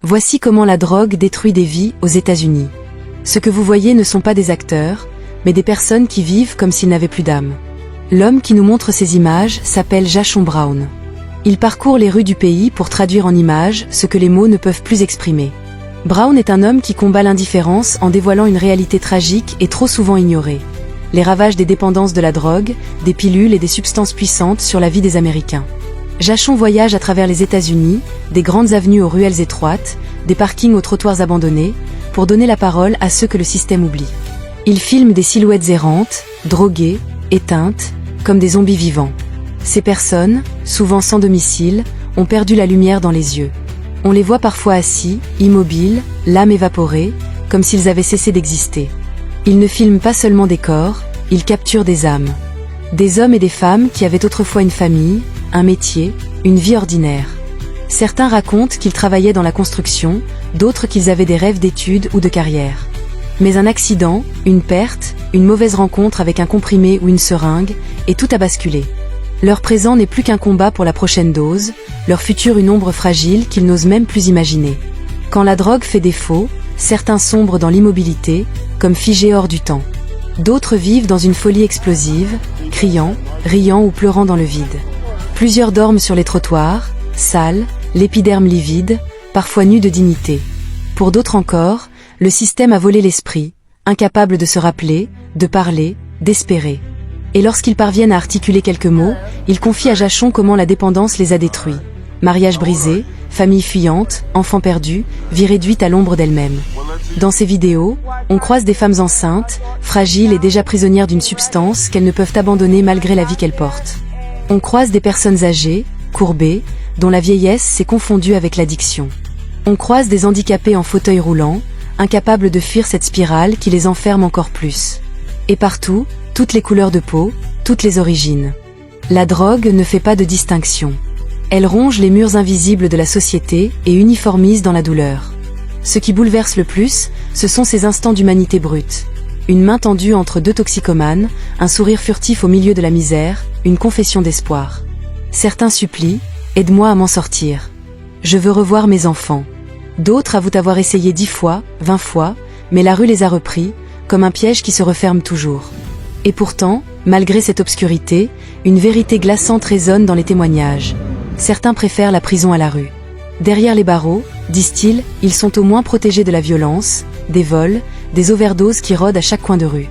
Voici comment la drogue détruit des vies aux États-Unis. Ce que vous voyez ne sont pas des acteurs, mais des personnes qui vivent comme s'ils n'avaient plus d'âme. L'homme qui nous montre ces images s'appelle Jashon Brown. Il parcourt les rues du pays pour traduire en images ce que les mots ne peuvent plus exprimer. Brown est un homme qui combat l'indifférence en dévoilant une réalité tragique et trop souvent ignorée. Les ravages des dépendances de la drogue, des pilules et des substances puissantes sur la vie des Américains. Jashon voyage à travers les États-Unis, des grandes avenues aux ruelles étroites, des parkings aux trottoirs abandonnés, pour donner la parole à ceux que le système oublie. Il filme des silhouettes errantes, droguées, éteintes, comme des zombies vivants. Ces personnes, souvent sans domicile, ont perdu la lumière dans les yeux. On les voit parfois assis, immobiles, l'âme évaporée, comme s'ils avaient cessé d'exister. Ils ne filment pas seulement des corps, ils capturent des âmes. Des hommes et des femmes qui avaient autrefois une famille, un métier, une vie ordinaire. Certains racontent qu'ils travaillaient dans la construction, d'autres qu'ils avaient des rêves d'études ou de carrière. Mais un accident, une perte, une mauvaise rencontre avec un comprimé ou une seringue, et tout a basculé. Leur présent n'est plus qu'un combat pour la prochaine dose, leur futur une ombre fragile qu'ils n'osent même plus imaginer. Quand la drogue fait défaut, certains sombrent dans l'immobilité, comme figés hors du temps. D'autres vivent dans une folie explosive, criant, riant ou pleurant dans le vide. Plusieurs dorment sur les trottoirs, sales, l'épiderme livide, parfois nus de dignité. Pour d'autres encore, le système a volé l'esprit, incapable de se rappeler, de parler, d'espérer. Et lorsqu'ils parviennent à articuler quelques mots, ils confient à Jashon comment la dépendance les a détruits. Mariage brisé, famille fuyante, enfants perdus, vie réduite à l'ombre d'elle-même. Dans ces vidéos, on croise des femmes enceintes, fragiles et déjà prisonnières d'une substance qu'elles ne peuvent abandonner malgré la vie qu'elles portent. On croise des personnes âgées, courbées, dont la vieillesse s'est confondue avec l'addiction. On croise des handicapés en fauteuil roulant, incapables de fuir cette spirale qui les enferme encore plus. Et partout, toutes les couleurs de peau, toutes les origines. La drogue ne fait pas de distinction. Elle ronge les murs invisibles de la société et uniformise dans la douleur. Ce qui bouleverse le plus, ce sont ces instants d'humanité brute. Une main tendue entre deux toxicomanes, un sourire furtif au milieu de la misère, une confession d'espoir. Certains supplient, aide-moi à m'en sortir. Je veux revoir mes enfants. D'autres avouent avoir essayé 10 fois, 20 fois, mais la rue les a repris, comme un piège qui se referme toujours. Et pourtant, malgré cette obscurité, une vérité glaçante résonne dans les témoignages. Certains préfèrent la prison à la rue. Derrière les barreaux, disent-ils, ils sont au moins protégés de la violence, des vols, des overdoses qui rôdent à chaque coin de rue.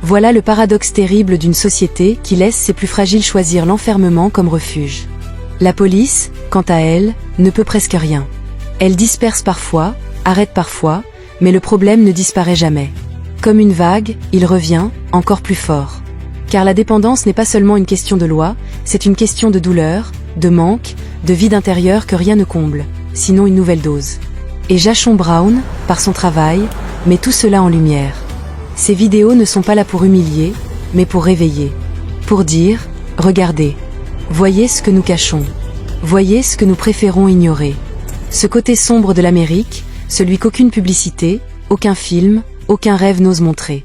Voilà le paradoxe terrible d'une société qui laisse ses plus fragiles choisir l'enfermement comme refuge. La police, quant à elle, ne peut presque rien. Elle disperse parfois, arrête parfois, mais le problème ne disparaît jamais. Comme une vague, il revient, encore plus fort. Car la dépendance n'est pas seulement une question de loi, c'est une question de douleur, de manque, de vide intérieur que rien ne comble, sinon une nouvelle dose. Et Jashon Brown, par son travail, met tout cela en lumière. Ces vidéos ne sont pas là pour humilier, mais pour réveiller. Pour dire, regardez. Voyez ce que nous cachons. Voyez ce que nous préférons ignorer. Ce côté sombre de l'Amérique, celui qu'aucune publicité, aucun film, aucun rêve n'ose montrer.